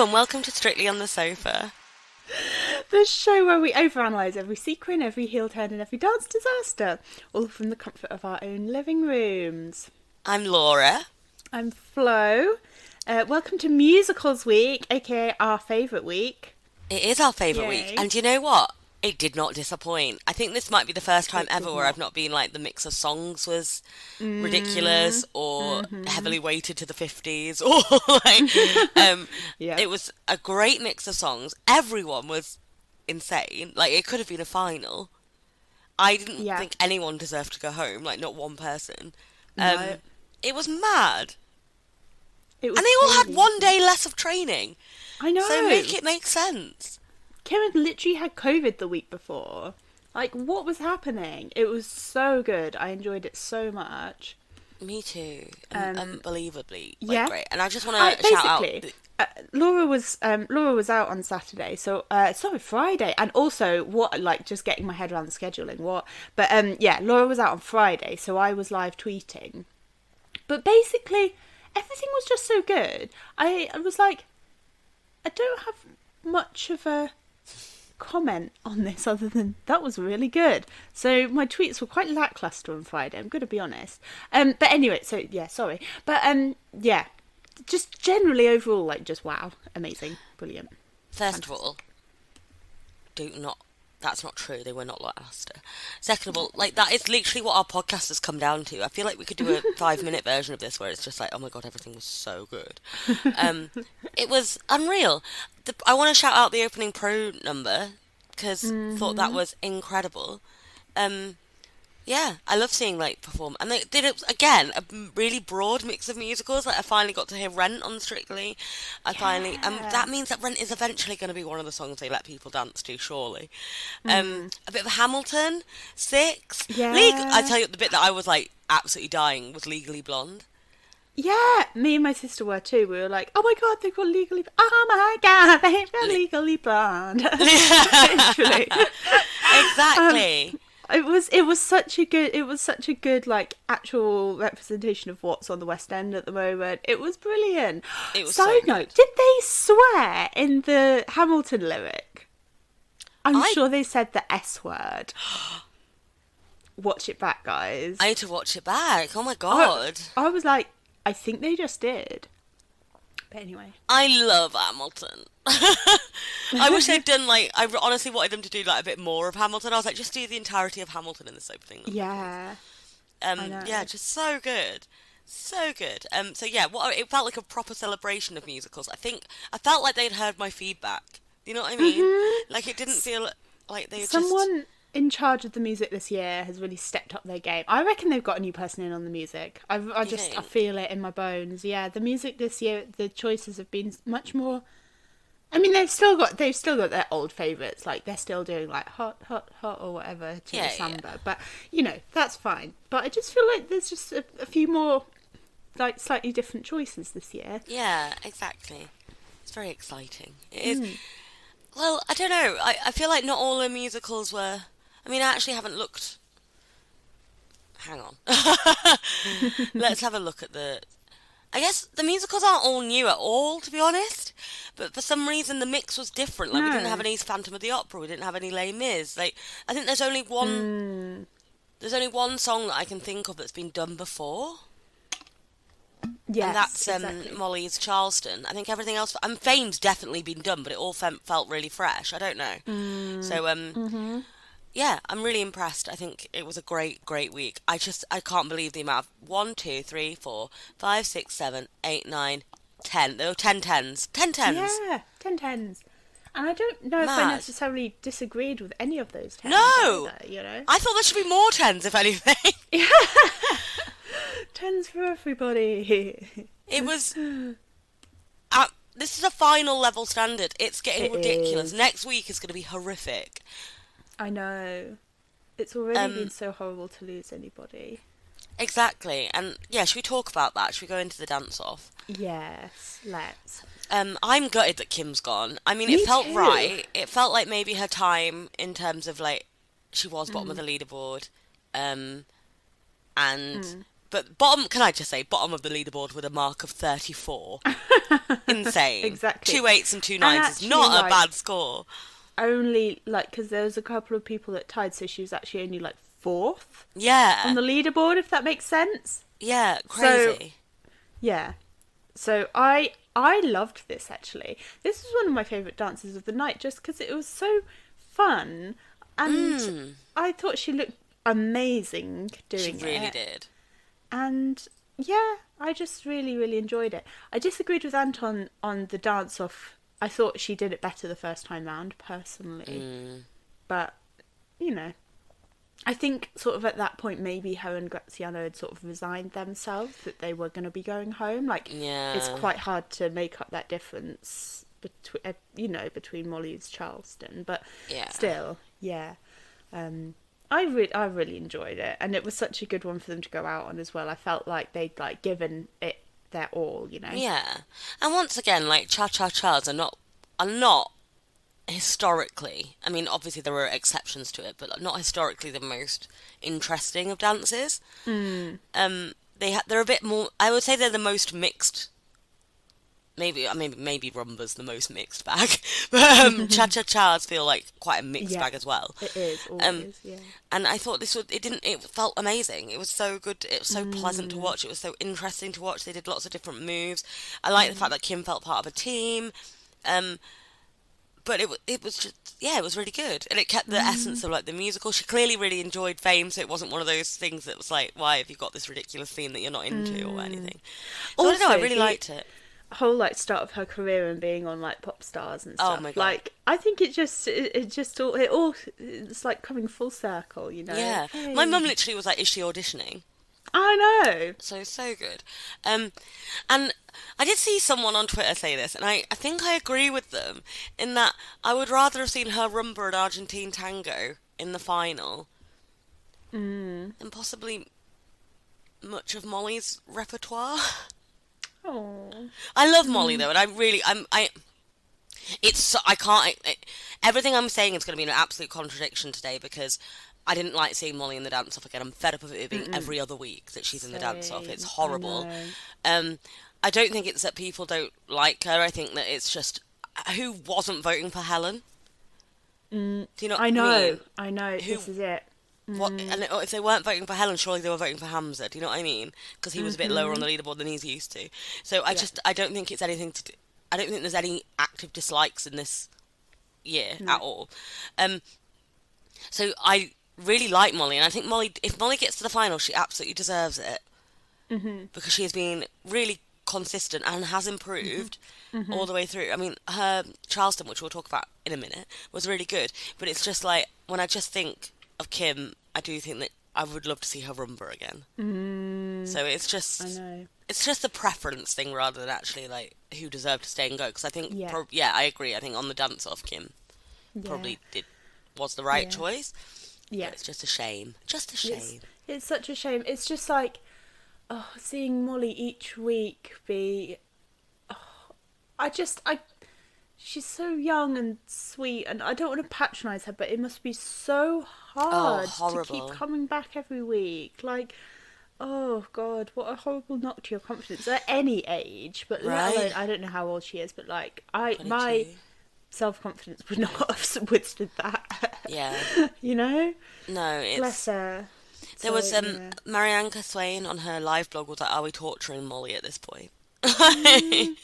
Hello and welcome to Strictly on the Sofa. The show where we overanalyze every sequin, every heel turn, and every dance disaster, all from the comfort of our own living rooms. I'm Laura. I'm Flo. Welcome to Musicals Week, aka our favourite week. It is our favourite week, Yay. and you know what? It did not disappoint. I think this might be the first time It ever did where I've not. not been like the mix of songs was ridiculous or heavily weighted to the 50s or Yeah. it was a great mix of songs. Everyone was insane. Like it could have been a final. I didn't Yeah. think anyone deserved to go home, like not one person. No. It was mad. It was And they all had crazy. one day less of training. I know. So make it make sense. Kym literally had COVID the week before. Like, what was happening? It was so good. I enjoyed it so much. Me too. Unbelievably yeah. great. And I just want to shout out. Basically, Laura was out on Saturday, so sorry, Friday, and also just getting my head around the scheduling. Laura was out on Friday, so I was live tweeting. But basically, everything was just so good. I was like, I don't have much of a comment on this other than that was really good. So my tweets were quite lackluster on Friday, I'm going to be honest. But anyway, so yeah, sorry. But yeah, just generally overall, like, just wow, amazing, brilliant. First of all, that's not true. They were not lackluster. Second of all, like that is literally what our podcast has come down to. I feel like we could do a 5-minute version of this where it's just like, oh my god, everything was so good. It was unreal. I want to shout out the opening pro number because thought that was incredible. Yeah, I love seeing like perform, and they did it again. A really broad mix of musicals. Like I finally got to hear Rent on Strictly. That means that Rent is eventually going to be one of the songs they let people dance to, surely. A bit of Hamilton, Six, Yeah. I tell you, the bit that I was like absolutely dying was Legally Blonde. Yeah, me and my sister were too. We were like, oh my god, they've got legally, oh my god, they've got legally blonde. Literally. Exactly. It was such a good like actual representation of what's on the West End at the moment. It was brilliant. It was Side so note, good. did they swear in the Hamilton lyric? I'm I- sure they said the S word. Watch it back, guys. I need to watch it back. Oh my god. I was like, I think they just did. But anyway. I love Hamilton. I wish they'd done like. I honestly wanted them to do like a bit more of Hamilton. I was like, just do the entirety of Hamilton in this opening. Yeah. I know. Yeah, just so good, so good. So yeah, it felt like a proper celebration of musicals. I felt like they'd heard my feedback. You know what I mean? Like it didn't feel like they Someone in charge of the music this year has really stepped up their game. I reckon they've got a new person in on the music. I think? feel it in my bones. Yeah, the music this year, the choices have been much more. I mean, they've still got their old favourites. Like they're still doing like hot, hot, hot or whatever to the samba. But you know that's fine. But I just feel like there's just a few more like slightly different choices this year. Yeah, exactly. It's very exciting. It is. Well, I don't know. I feel like not all the musicals were. I mean, I actually haven't looked. Hang on. Let's have a look at the. I guess the musicals aren't all new at all, to be honest. But for some reason, the mix was different. Like we didn't No. have any Phantom of the Opera. We didn't have any Les Mis. Like I think there's only one. There's only one song that I can think of that's been done before, Yes, and that's exactly. Molly's Charleston. I think everything else. Fame's definitely been done, but it all felt really fresh. I don't know. So yeah, I'm really impressed. I think it was a great, great week. I can't believe the amount of 1, 2, 3, 4, 5, 6, 7, 8, 9, 10. There were 10 tens. 10 tens. Yeah, 10 tens. And I don't know if I Mad. necessarily disagreed with any of those tens No! either, you know? I thought there should be more tens, if anything. Tens for everybody. It was. This is a final level standard. It's getting It ridiculous. is. Next week is going to be horrific. I know. It's already been so horrible to lose anybody. Exactly. And yeah, should we talk about that? Should we go into the dance off? Yes, let's. I'm gutted that Kim's gone. I mean, Me it felt too. right. It felt like maybe her time in terms of like she was bottom of the leaderboard, and But bottom, can I just say, bottom of the leaderboard with a mark of 34. Insane. Exactly. 2 8s and 2 And 9s is actually, not a like, bad score. only, like, because there was a couple of people that tied, so she was actually only, like, fourth on Yeah. the leaderboard, if that makes sense. Yeah, So, crazy. yeah. So I loved this, actually. This was one of my favourite dances of the night, just because it was so fun, and I thought she looked amazing She doing really it. did. And yeah, I just really, really enjoyed it. I disagreed with Anton on the dance off. I thought she did it better the first time round, personally. But, you know, I think sort of at that point maybe her and Graziano had sort of resigned themselves that they were going to be going home. Like, it's Yeah. quite hard to make up that difference between, between Molly's Charleston. But Yeah. still, yeah. I really enjoyed it, and it was such a good one for them to go out on as well. I felt like they'd like given it their all, you know. Yeah. And once again, like, cha-cha-chas are not historically, I mean, obviously there are exceptions to it, but not historically the most interesting of dances. They're a bit more, I would say they're the most mixed. Maybe rumba's the most mixed bag, but cha-cha-chas feel like quite a mixed Yeah, bag as well. it is Um, always, yeah. And I thought it felt amazing. It was so good. It was so pleasant to watch. It was so interesting to watch. They did lots of different moves. I like the fact that Kym felt part of a team. Um, but it was just, yeah, it was really good. And it kept the essence of like the musical. She clearly really enjoyed Fame, so it wasn't one of those things that was like, why have you got this ridiculous theme that you're not into or anything. So I don't know, I Also, really liked it. whole like start of her career and being on like Pop Stars and Oh stuff. my God. Like, I think it all it's like coming full circle, you know. Yeah. Hey. My mum literally was like, is she auditioning? I know. So good. And I did see someone on Twitter say this, and I think I agree with them in that I would rather have seen her rumba and Argentine tango in the final than possibly much of Molly's repertoire. Oh. I love Molly though, and I can't. Everything I'm saying is going to be an absolute contradiction today because I didn't like seeing Molly in the dance off again. I'm fed up of it being every other week that she's in the dance off. It's Same. horrible. I know. I don't think it's that people don't like her. I think that it's just who wasn't voting for Helen. Do you know what I I know. mean? I know. This is it. What, and if they weren't voting for Helen, surely they were voting for Hamza. Do you know what I mean? Because he was a bit lower on the leaderboard than he's used to. So I don't think it's anything to do. I don't think there's any active dislikes in this year at all. So I really like Molly, and I think if Molly gets to the final, she absolutely deserves it because she has been really consistent and has improved all the way through. I mean, her Charleston, which we'll talk about in a minute, was really good. But it's just like when I just think of Kym, I do think that I would love to see her rumba again. So it's just, I know. it's just a preference thing rather than actually like who deserved to stay and go. Because I think, Yeah. I agree. I think on the dance off, Kym probably was the right choice. Yeah. But it's just a shame. Just a shame. It's such a shame. It's just like, seeing Molly each week be. She's so young and sweet, and I don't want to patronise her, but it must be so hard to horrible. keep coming back every week. Like, oh God, what a horrible knock to your confidence at any age. But let Right. alone, I don't know how old she is, but like, my 22. self-confidence would not have withstood that. Yeah. You know? No, it's... Bless her. There was yeah. Marianne Swain on her live blog was like, "Are we torturing Molly at this point?" And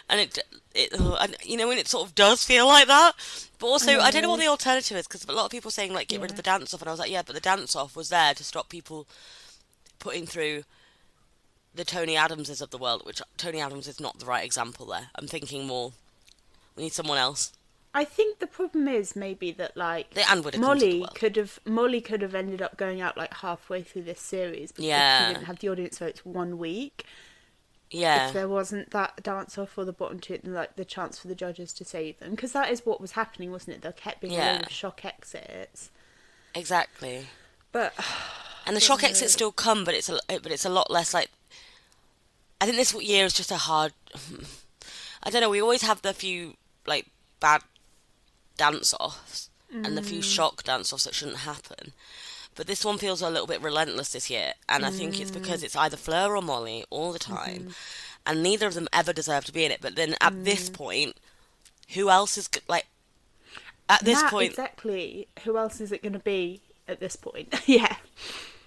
and, you know, when it sort of does feel like that. But also, I don't know what the alternative is because a lot of people saying like get rid of the dance off, and I was like, yeah, but the dance off was there to stop people putting through the Tony Adamses of the world, which Tony Adams is not the right example there. I'm thinking more, we need someone else. I think the problem is maybe that like Anne would have come to the Molly could have ended up going out like halfway through this series because Yeah. she didn't have the audience votes 1 week. Yeah. If there wasn't that dance off or the bottom two, like the chance for the judges to save them, because that is what was happening, wasn't it? There kept being a Yeah. load of shock exits. Exactly. But And the shock exits still come, but it's a lot less like. I think this year is just a hard. I don't know. We always have the few like bad dance offs and the few shock dance offs that shouldn't happen. But this one feels a little bit relentless this year, and I think it's because it's either Fleur or Molly all the time, and neither of them ever deserve to be in it. But then at this point, who else is like? At this That point, exactly. Who else is it going to be at this point? Yeah.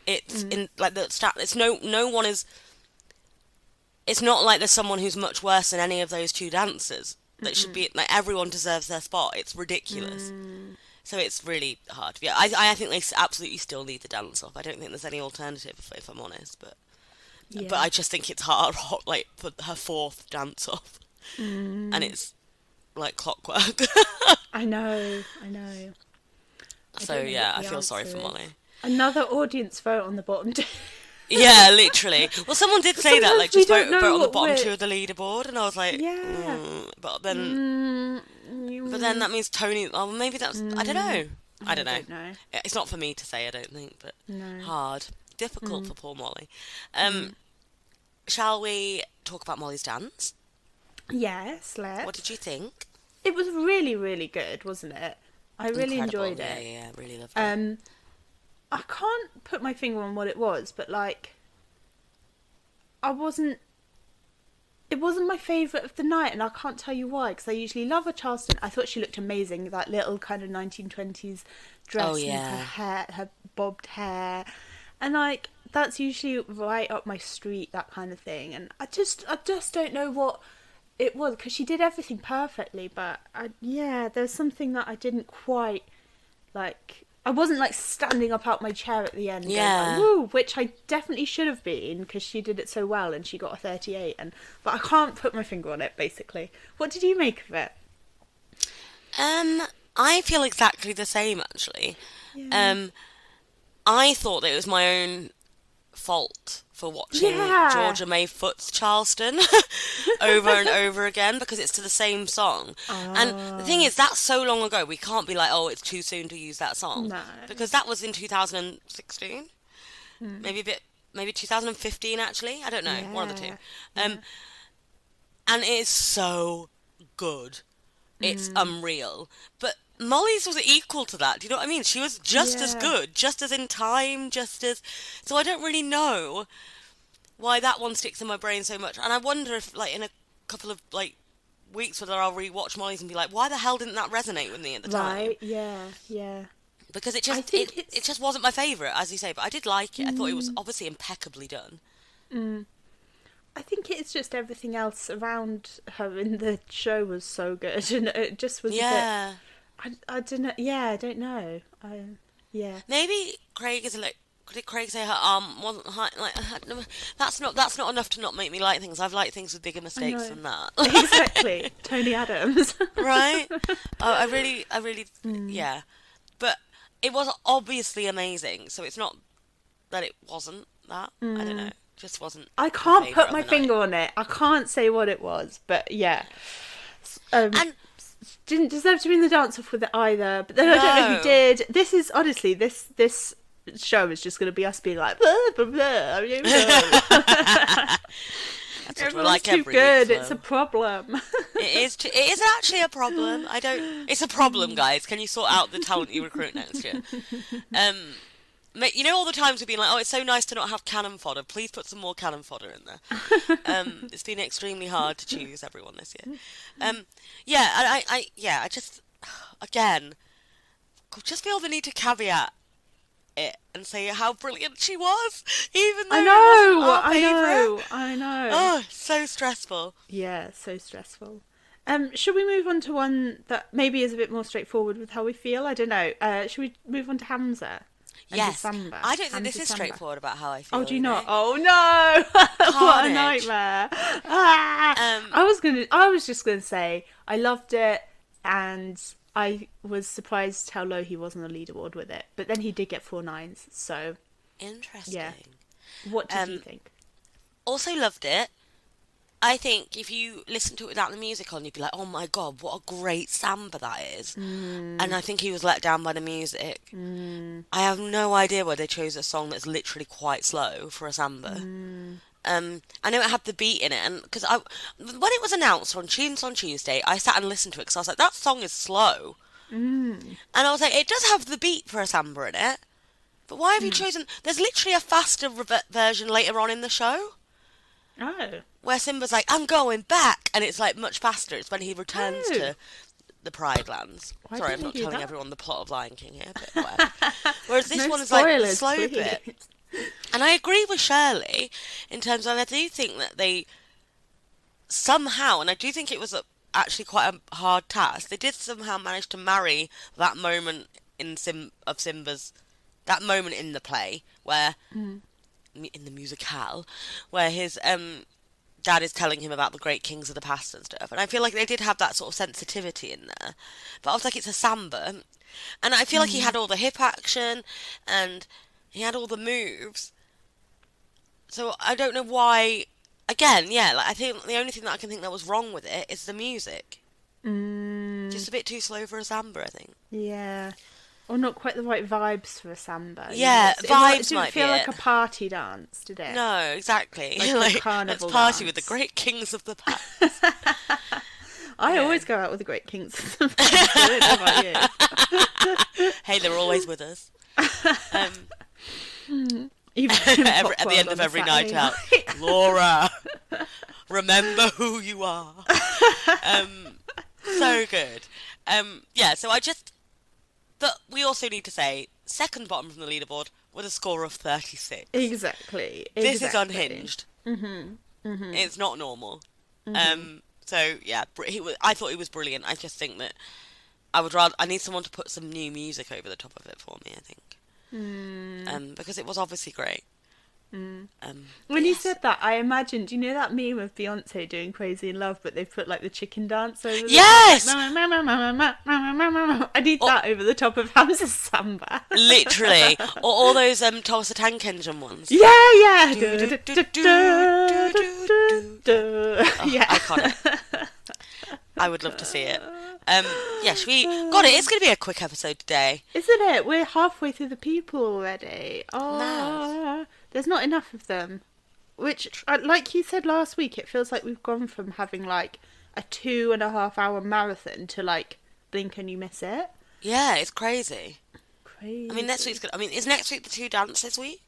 it's in like the stat. It's no one is. It's not like there's someone who's much worse than any of those two dancers. That should be like everyone deserves their spot. It's ridiculous. So it's really hard. Yeah, I think they absolutely still need the dance off. I don't think there's any alternative, if I'm honest. But I just think it's hard, like for her fourth dance off, and it's like clockwork. I know. So yeah, I feel sorry for Molly. Another audience vote on the bottom two. Yeah, literally. Well, someone did say that, like, Sometimes we just don't vote know on the what bottom we're- two of the leaderboard, and I was like, Yeah. but then that means Tony. Oh, maybe that's. I don't know. I don't know. It's not for me to say. I don't think, but No. hard, difficult for poor Molly. Shall we talk about Molly's dance? Yes, let's. What did you think? It was really, really good, wasn't it? I really Incredible. enjoyed it. Yeah, really loved it. I can't put my finger on what it was, but like, it wasn't my favourite of the night, and I can't tell you why, because I usually love a Charleston. I thought she looked amazing, that little kind of 1920s dress Oh, and yeah. her hair, her bobbed hair, and like, that's usually right up my street, that kind of thing, and I just don't know what it was, because she did everything perfectly, but there's something that I didn't quite, like, I wasn't like standing up out my chair at the end, Yeah. going, woo, which I definitely should have been, because she did it so well and she got a 38, but I can't put my finger on it, basically. What did you make of it? I feel exactly the same, actually. Yeah. I thought that it was my own fault for watching Yeah. Georgia May Foot's Charleston over and over again, because it's to the same song. And the thing is, that's so long ago, we can't be like, oh, it's too soon to use that song. No. Because that was in 2016. Maybe 2015, actually. I don't know. One of the two. And it is so good. It's unreal. But Molly's was equal to that. Do you know what I mean? She was just as Yeah. good, just as in time, just as... So I don't really know why that one sticks in my brain so much. And I wonder if, like, in a couple of, like, weeks, whether I'll rewatch Molly's and be like, why the hell didn't that resonate with me at the time? Right, yeah. Because it I just think it just wasn't my favourite, as you say. But I did like it. I thought it was obviously impeccably done. I think it's just everything else around her in the show was so good, and it just was Yeah. a bit... I don't know. Yeah, I don't know. Yeah. Maybe Craig is like. Did Craig say her arm wasn't high? Like, that's not enough to not make me like things. I've liked things with bigger mistakes know. than that. Exactly. Tony Adams. Right? I really, yeah. But it was obviously amazing, so it's not that it wasn't that. I don't know. It just wasn't. I can't favourite put of my the night. finger on it. I can't say what it was, but yeah. And Didn't deserve to be in the dance off with it either. But then I don't know No. who did. This is honestly this show is just going to be us being like blah blah blah. I don't know. that's what we're Everyone's like too every good. week, It's a Flo. problem. It is actually a problem. It's a problem, guys. Can you sort out the talent you recruit next year? You know all the times we've been like, oh, it's so nice to not have cannon fodder. Please put some more cannon fodder in there. It's been extremely hard to choose everyone this year. I just, again, just feel the need to caveat it and say how brilliant she was, even though it wasn't our favourite. I know. Oh, so stressful. Yeah, so stressful. Should we move on to one that maybe is a bit more straightforward with how we feel? I don't know. Should we move on to Hamza? And Yes, December? I don't think this Hamza is December. straightforward about how I feel. Oh, do you not? know? Oh no! What a Carnage. nightmare! I was just gonna say I loved it, and I was surprised how low he was on the leaderboard with it. But then he did get 4 9s. So Interesting. yeah. What did you think? Also loved it. I think if you listen to it without the music on, you'd be like, oh my god, what a great samba that is. And I think he was let down by the music. I have no idea why they chose a song that's literally quite slow for a samba. I know it had the beat in it, and because when it was announced on Tunes on Tuesday, I sat and listened to it because I was like, that song is slow. And I was like, it does have the beat for a samba in it. But why have you chosen... There's literally a faster version later on in the show. Oh. Where Simba's like, I'm going back! And it's like much faster. It's when he returns to the Pride Lands. Why Sorry, did I'm not they do telling that? everyone the plot of Lion King here. But whatever. Whereas this No one is like the spoilers, slow please. bit. And I agree with Shirley in terms of I do think that they somehow, and I do think it was actually quite a hard task, they did somehow manage to marry that moment in Simba's, that moment in the play where, in the musicale, where his dad is telling him about the great kings of the past and stuff. And I feel like they did have that sort of sensitivity in there. But I was like, it's a samba. And I feel like he had all the hip action and he had all the moves. So I don't know why. Again, yeah, like I think the only thing that I can think that was wrong with it is the music. Just a bit too slow for a samba, I think. Yeah. Or not quite the right vibes for a samba. Yeah, It vibes didn't might be feel like it. a party dance, did it? No, exactly. Like a Let's carnival party with the dance. great kings of the past. I Yeah. always go out with the great kings. I don't know about you. Hey, they're always with us. Even in At the Popworld end on of a every Saturday night out. night. Laura, remember who you are. So good. Yeah, so but we also need to say, second bottom from the leaderboard with a score of 36. Exactly. This is unhinged. It's not normal. So yeah, I thought he was brilliant. I just think that I need someone to put some new music over the top of it for me, I think. Because it was obviously great. When you said that, I imagined, you know that meme of Beyonce doing Crazy in Love, but they put like the chicken dance over the Yes! top, like, I need that over the top of Hamza's samba. Literally. Or all those Thomas the Tank Engine ones. Yeah, yeah. Yeah. Iconic. I would love to see it. Yeah, should we... God, it is going to be a quick episode today. Isn't it? We're halfway through the people already. Mad. There's not enough of them. Which, like you said last week, it feels like we've gone from having like a 2.5 hour marathon to like blink and you miss it. Yeah, it's crazy. Crazy. I mean, next week's good. I mean, is next week the 2 dances week?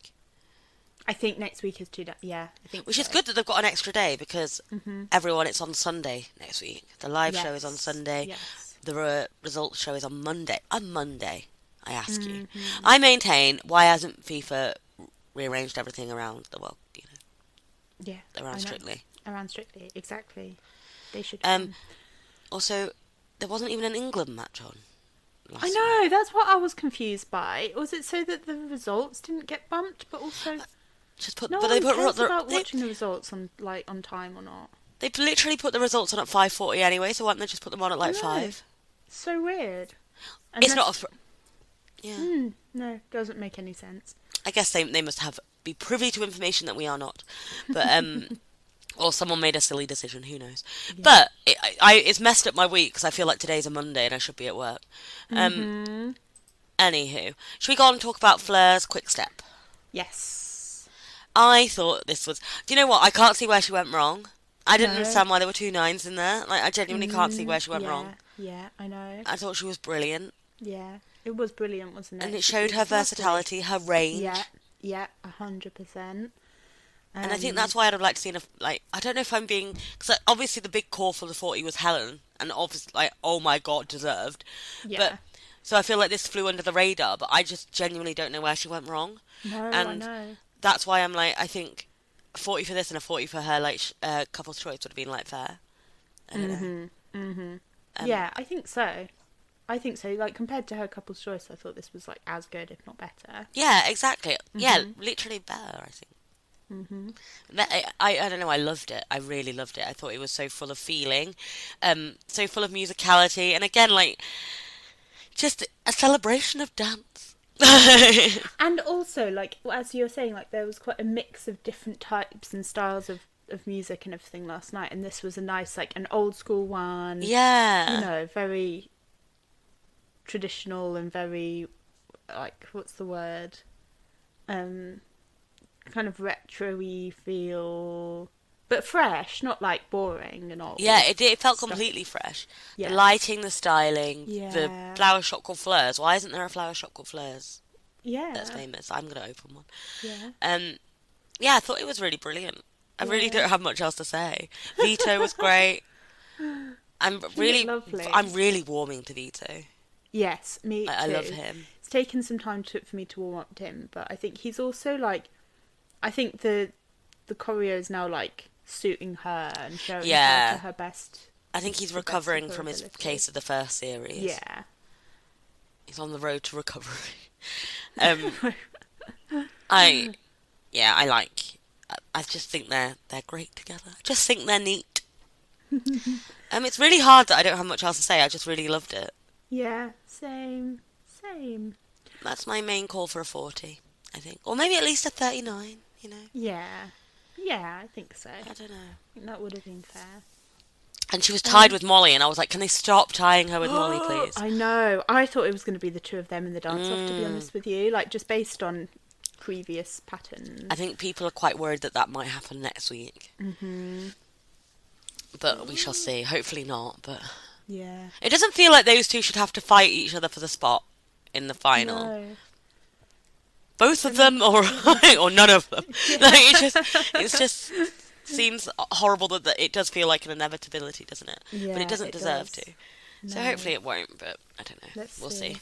I think next week is yeah, I think Which so. is good that they've got an extra day because everyone, it's on Sunday next week. The live show is on Sunday. Yes. The results show is on Monday. On Monday, I ask you. I maintain, why hasn't FIFA rearranged everything around the world? You know, Yeah. around I know. Strictly. Around Strictly, exactly. They should. Also, there wasn't even an England match on. I know, that's what I was confused by. Was it so that the results didn't get bumped, but also Just put, no but one they put cares about they, watching the results on time or not? they literally put the results on at 5:40 anyway. So why don't they just put them on at like 5? So weird. It's not a. Yeah. No, doesn't make any sense. I guess they must be privy to information that we are not, but or someone made a silly decision. Who knows? Yeah. But it's messed up my week because I feel like today's a Monday and I should be at work. Anywho, should we go on and talk about Fleur's quick step? Yes. I thought this was. Do you know what? I can't see where she went wrong. I didn't understand why there were 2 9s in there. Like, I genuinely can't see where she went wrong. Yeah, I know. I thought she was brilliant. Yeah, it was brilliant, wasn't it? And it showed her versatility, her range. Yeah, 100%. And I think that's why I'd have liked to see I don't know if I'm being... Because obviously the big call for the 40 was Helen. And obviously, like, oh my God, deserved. Yeah. But, so I feel like this flew under the radar, but I just genuinely don't know where she went wrong. No, and I know. That's why I'm like, I think a 40 for this and a 40 for her, like, couple's choice would have been, like, fair. I don't know. Yeah, I think so. Like, compared to her couple's choice, I thought this was, like, as good, if not better. Yeah, exactly. Yeah, literally better, I think. I don't know, I loved it. I really loved it. I thought it was so full of feeling, so full of musicality, and again, like, just a celebration of dance. And also, like, as you were saying, like, there was quite a mix of different types and styles of music and everything last night, and this was a nice, like, an old school one. Yeah. You know, very traditional and very, like, what's the word? Kind of retro-y feel, but fresh, not like boring and all. Yeah, it felt completely fresh. Yeah. The lighting, the styling, Yeah. the flower shop called Fleur's. Why isn't there a flower shop called Fleur's? Yeah. that's famous. I'm going to open one. Yeah. Yeah, I thought it was really brilliant. I really Yeah. don't have much else to say. Vito was great. She looked lovely. I'm really warming to Vito. Yes, me I love too. him. It's taken some time for me to warm up to him, but I think he's also like, I think the choreo is now like suiting her and showing her to her best. I think he's recovering from his case of the first series. Yeah. He's on the road to recovery. I just think they're great together. I just think they're neat. It's really hard that I don't have much else to say. I just really loved it. Yeah, same. That's my main call for a 40, I think. Or maybe at least a 39, you know. Yeah, I think so. I don't know. I think that would have been fair. And she was tied with Molly, and I was like, can they stop tying her with Molly, please? I know. I thought it was going to be the two of them in the dance-off, to be honest with you. Like, just based on previous patterns. I think people are quite worried that might happen next week. Mm-hmm. But we shall see. Hopefully not, but... Yeah. It doesn't feel like those two should have to fight each other for the spot in the final. No. Both of them, or none of them. Yeah. Like, it just seems horrible that it does feel like an inevitability, doesn't it? Yeah, but it doesn't deserve to. No. So hopefully it won't, but I don't know. We'll see.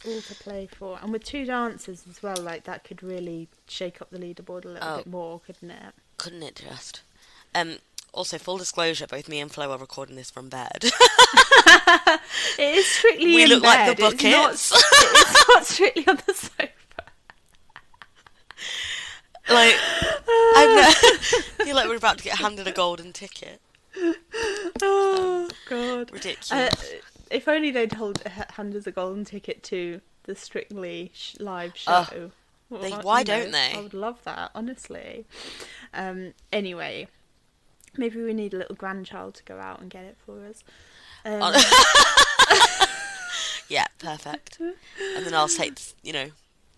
All to play for. And with two dancers as well, like that could really shake up the leaderboard a little bit more, couldn't it? Couldn't it just? Also, full disclosure, both me and Flo are recording this from bed. It is strictly in bed. We look like the buckets. It's not strictly on the sofa. Like, I feel like we're about to get handed a golden ticket. Oh, God. Ridiculous. If only they'd hand us a golden ticket to the Strictly live show. Why don't they? I would love that, honestly. Anyway, maybe we need a little grandchild to go out and get it for us. Yeah, perfect. And then I'll take, the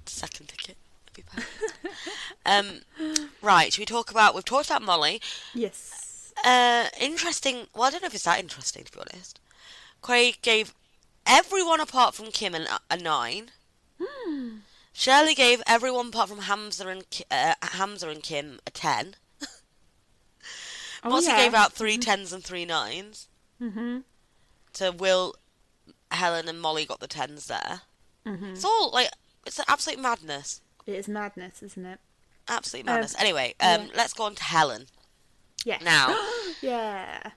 second ticket. That'd be perfect. Right, should we talk about... We've talked about Molly. Yes. Interesting... Well, I don't know if it's that interesting, to be honest. Craig gave everyone apart from Kym a 9. Shirley gave everyone apart from Hamza and Kym a 10. Mossy gave out 3 10s and 3 9s. Mm-hmm. To Will, Helen and Molly got the 10s there. Mm-hmm. It's all, it's an absolute madness. It is madness, isn't it? Absolute madness. Anyway, let's go on to Helen. Yes. Now. Yeah.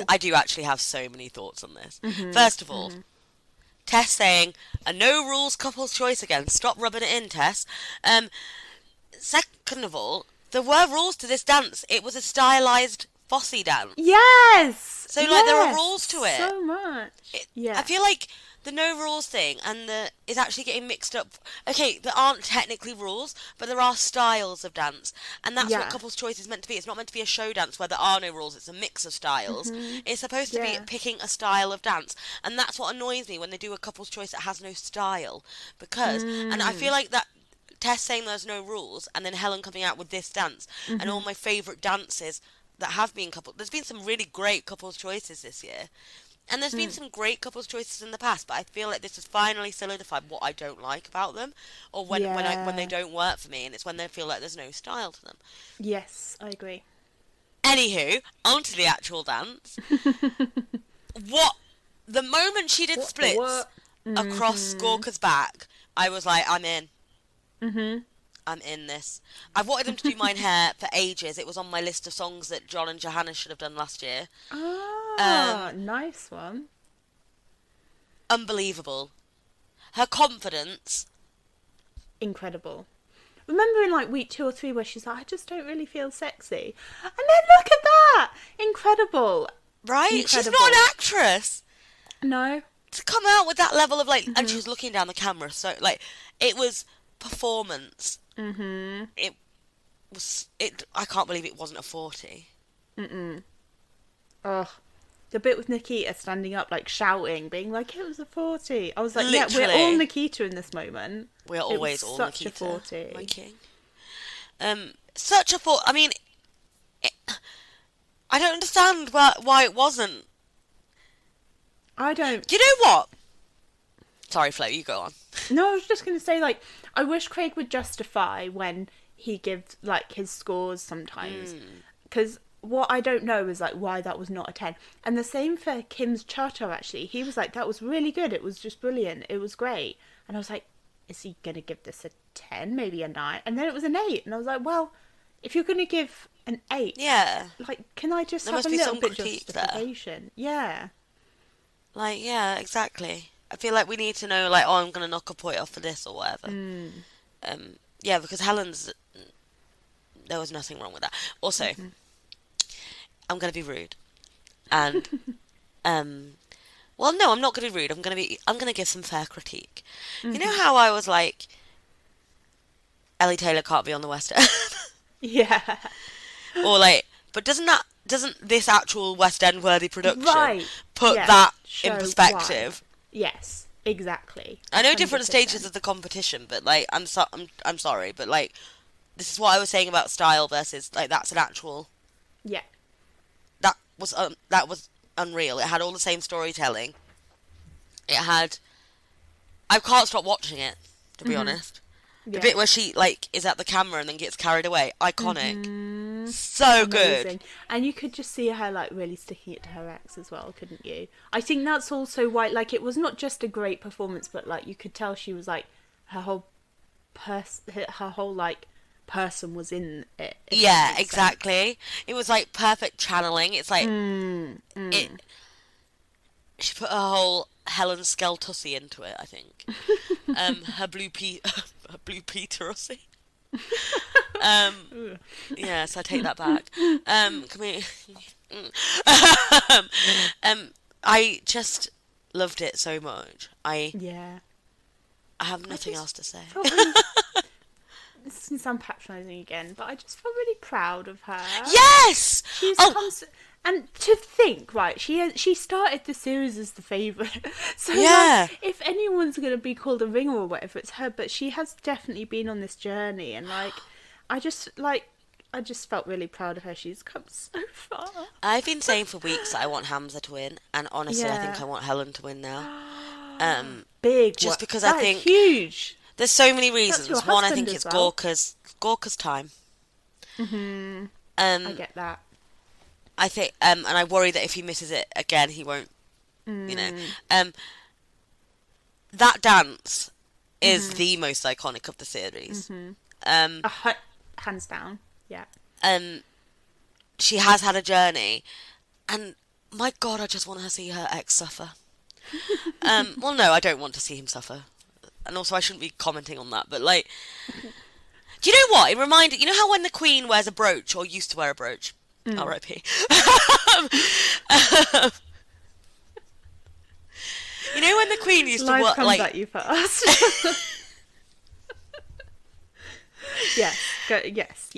I do actually have so many thoughts on this. Mm-hmm. First of all, Tess saying, a no rules couple's choice again. Stop rubbing it in, Tess. Second of all, there were rules to this dance. It was a stylized Fosse dance. Yes! So, there are rules to it. So much. I feel like the no rules thing and is actually getting mixed up. Okay, there aren't technically rules, but there are styles of dance. And that's what couple's choice is meant to be. It's not meant to be a show dance where there are no rules. It's a mix of styles. Mm-hmm. It's supposed to be picking a style of dance. And that's what annoys me when they do a couple's choice that has no style. Because, and I feel like that Tess saying there's no rules and then Helen coming out with this dance and all my favourite dances that have been coupled. There's been some really great couple's choices this year. And there's been some great couples choices in the past, but I feel like this has finally solidified what I don't like about them, or when they don't work for me, and it's when they feel like there's no style to them. Yes, I agree. Anywho, on to the actual dance. The moment she did splits across Skorka's back, I was like, I'm in. Mm-hmm. I'm in this. I've wanted them to do mine hair for ages. It was on my list of songs that John and Johanna should have done last year. Nice one. Unbelievable. Her confidence. Incredible. Remember in week 2 or 3 where she's like, I just don't really feel sexy. And then look at that! Incredible. Right? Incredible. She's not an actress. No. To come out with that level of and she was looking down the camera, so it was performance. Mm-hmm. I can't believe it wasn't a 40. Ugh. The bit with Nikita standing up, shouting, being like, it was a 40. I was like, literally. Yeah, we're all Nikita in this moment. We're always all such Nikita. Such a 40. My king. Such a 40. I mean, I don't understand why it wasn't. I don't. Do you know what? Sorry, Flo, you go on. No, I was just going to say, like, I wish Craig would justify when he gives, like, his scores sometimes. Because what I don't know is, like, why that was not a 10. And the same for Kim's Chateau, actually. He was like, that was really good. It was just brilliant. It was great. And I was like, is he going to give this a 10? Maybe a 9? And then it was an 8. And I was like, well, if you're going to give an 8, Yeah. like, can I just There have must a be little some bit critique justification? Yeah. Like, yeah, exactly. I feel like we need to know, like, oh, I'm going to knock a point off for this or whatever. Yeah, because Helen's... There was nothing wrong with that. Also, I'm going to be rude. And, well, no, I'm not going to be rude. I'm going to give some fair critique. You know how I was like, Ellie Taylor can't be on the West End? Yeah. Or, like, but doesn't this actual West End worthy production put Yeah. that Show in perspective? why. Yes, exactly. I know different 100%. stages of the competition, but like I'm sorry, but like this is what I was saying about style versus like that's an actual Yeah. that was unreal. It had all the same storytelling. It had I can't stop watching it, to be honest. The bit where she like is at the camera and then gets carried away, iconic. So Amazing. good. And you could just see her like really sticking it to her ex as well, couldn't you? I think that's also why, like, it was not just a great performance, but like you could tell she was like her whole like person was in it. Yeah, exactly. It was like perfect channeling. It's like it. She put her whole Helen Skeltussi into it, I think. Her blue Peterossi. Yes, I take that back. Can we? I just loved it so much. I have nothing else to say. This can sound patronising again, but I just felt really proud of her. Yes. And to think, right, she started the series as the favourite. So, yeah. like, if anyone's going to be called a ringer or whatever, it's her. But she has definitely been on this journey. And, like, I just felt really proud of her. She's come so far. I've been saying for weeks that I want Hamza to win. And honestly, I think I want Helen to win now. Big. Just because That's I think... huge. There's so many reasons. One, I think it's well. Gorka's time. I get that. I think, and I worry that if he misses it again, he won't, you know. That dance is the most iconic of the series. Hands down, yeah. She has had a journey, and my God, I just want to see her ex suffer. Well, no, I don't want to see him suffer. And also, I shouldn't be commenting on that, but like... Do you know what? It reminded... You know how when the Queen wears a brooch, or used to wear a brooch? R.I.P. You know when the Queen used to Life comes like... at you first. Yes.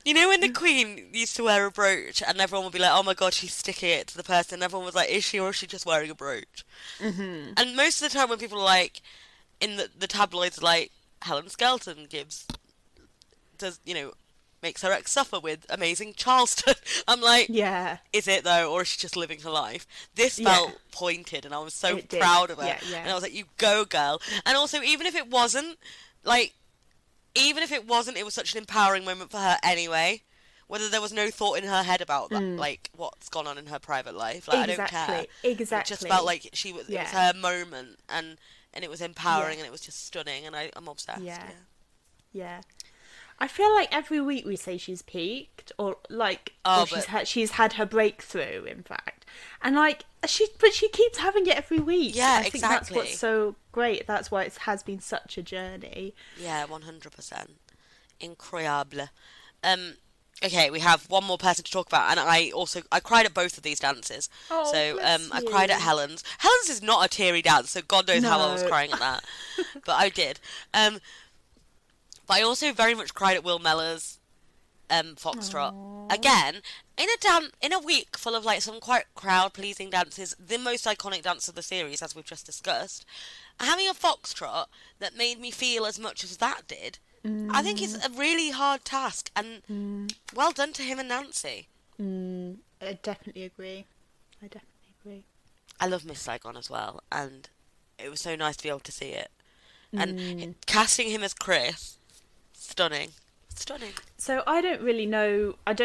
You know when the Queen used to wear a brooch and everyone would be like, oh my God, she's sticking it to the person, and everyone was like, is she or is she just wearing a brooch? And most of the time when people are like... In the tabloids, like, Helen Skelton makes her ex suffer with amazing Charleston. I'm like, yeah. Is it though, or is she just living her life? This felt pointed, and I was so proud of her. Yeah. And I was like, you go, girl. And also, even if it wasn't, it was such an empowering moment for her anyway. Whether there was no thought in her head about that, like what's gone on in her private life, like I don't care. Exactly. It just felt like it was her moment, and it was empowering, and it was just stunning, and I'm obsessed. Yeah. I feel like every week we say she's peaked, or like, she's had her breakthrough. In fact, and like she keeps having it every week. Yeah, I think that's what's so great. That's why it has been such a journey. Yeah, 100%. Incroyable. Okay, we have one more person to talk about, and I cried at both of these dances. Oh, so bless I you. cried at Helen's. Helen's is not a teary dance, so God knows how I was crying at that. But I did. But I also very much cried at Will Mellor's foxtrot. Aww. Again, in a week full of like some quite crowd pleasing dances, the most iconic dance of the series, as we've just discussed, having a foxtrot that made me feel as much as that did. I think it's a really hard task, and well done to him and Nancy. I definitely agree. I love Miss Saigon as well, and it was so nice to be able to see it. And casting him as Chris, stunning. Stunning. So I don't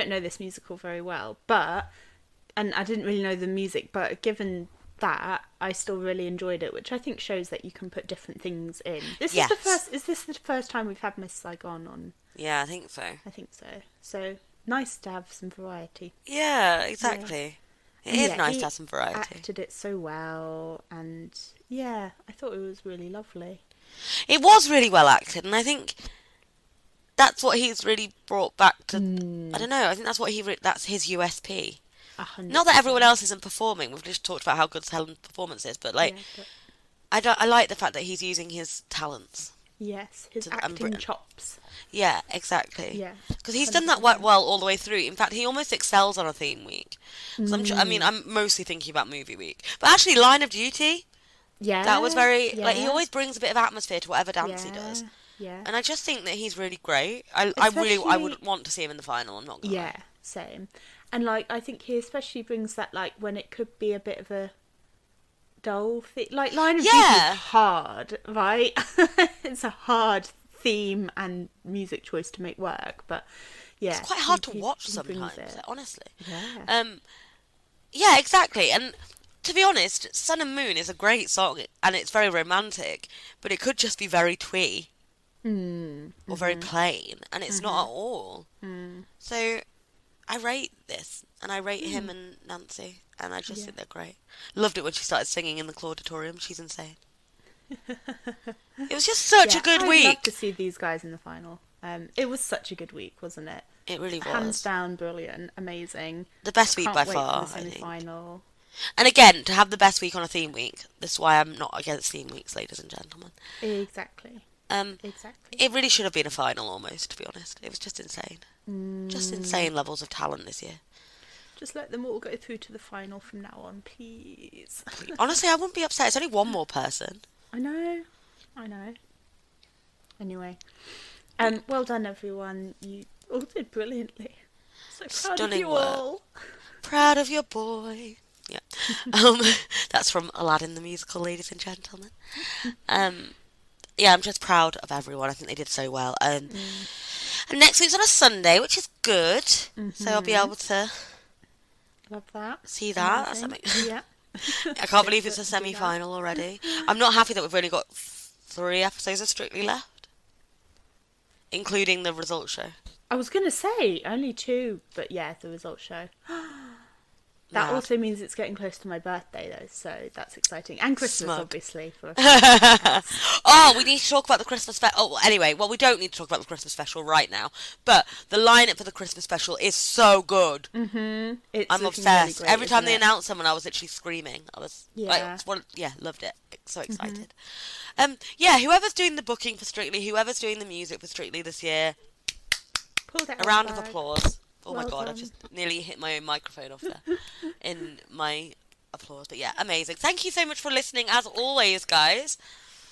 know this musical very well, and I didn't really know the music, but given that, I still really enjoyed it, which I think shows that you can put different things in. Is this the first time we've had Miss Saigon on? Yeah, I think so. I think so. So nice to have some variety. Yeah, exactly. Yeah. It is nice to have some variety. Acted it so well, and yeah, I thought it was really lovely. It was really well acted, and I think that's what he's really brought back to. I don't know. I think that's what that's his USP. 100%. Not that everyone else isn't performing. We've just talked about how good Helen's performance is, but I like the fact that he's using his talents. Yes, his acting chops. Yeah, exactly. Yeah, because he's done that well all the way through. In fact, he almost excels on a theme week. So I'm mostly thinking about movie week, but actually, Line of Duty. Yeah, that was very like he always brings a bit of atmosphere to whatever dance he does. Yeah, and I just think that he's really great. I would want to see him in the final. I'm not gonna. Yeah, same. And like I think he especially brings that like when it could be a bit of a dull thing. Like Line of Duty is hard, right? It's a hard theme and music choice to make work, but yeah, it's quite hard to watch sometimes. Honestly, yeah, yeah, exactly. And to be honest, Sun and Moon is a great song, and it's very romantic, but it could just be very twee or very plain, and it's not at all. So I rate this, and I rate him and Nancy, and I just think they're great. Loved it when she started singing in the Clauditorium. She's insane. It was just such a good week. I'd love to see these guys in the final. It was such a good week, wasn't it? It really was. Hands down, brilliant, amazing. The best week Can't by wait far, for the semi-final. And again, to have the best week on a theme week. This is why I'm not against theme weeks, ladies and gentlemen. Exactly. Exactly. It really should have been a final almost, to be honest. It was just insane. Just insane levels of talent this year. Just let them all go through to the final from now on, please. Honestly, I wouldn't be upset. It's only one more person. I know. Anyway. Well done, everyone. You all did brilliantly. So proud Stunning of you work. all. Proud of your boy. Yeah. That's from Aladdin the musical, ladies and gentlemen. Yeah, I'm just proud of everyone. I think they did so well. And next week's on a Sunday, which is good. So I'll be able to love that. See that. Yeah. I can't believe it's a semi-final already. I'm not happy that we've only got 3 episodes of Strictly left, including the results show. I was going to say only 2, but yeah, the results show. That also means it's getting close to my birthday, though, so that's exciting. And Christmas, obviously. Oh, we need to talk about the Christmas special. Oh, anyway, well, we don't need to talk about the Christmas special right now, but the lineup for the Christmas special is so good. I'm obsessed. Really great, every time they announced someone, I was literally screaming. I was loved it. So excited. Whoever's doing the booking for Strictly, whoever's doing the music for Strictly this year, a round of applause. Oh my god, I've just nearly hit my own microphone off there in my applause. But yeah, amazing. Thank you so much for listening, as always, guys.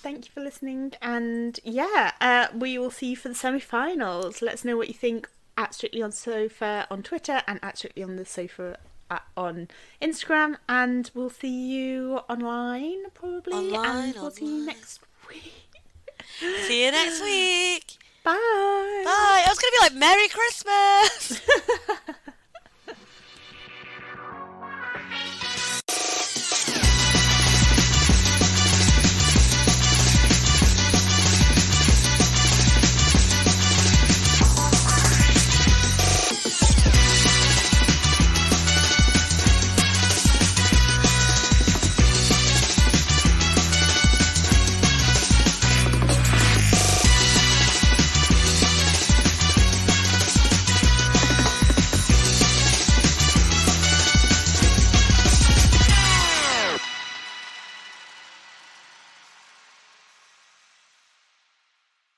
Thank you for listening. And we will see you for the semi-finals. Let us know what you think at Strictly on Sofa on Twitter and at Strictly on the Sofa on Instagram. And we'll see you online, probably. And we'll see you next week. See you next week. Bye. Bye. I was going to be like, Merry Christmas.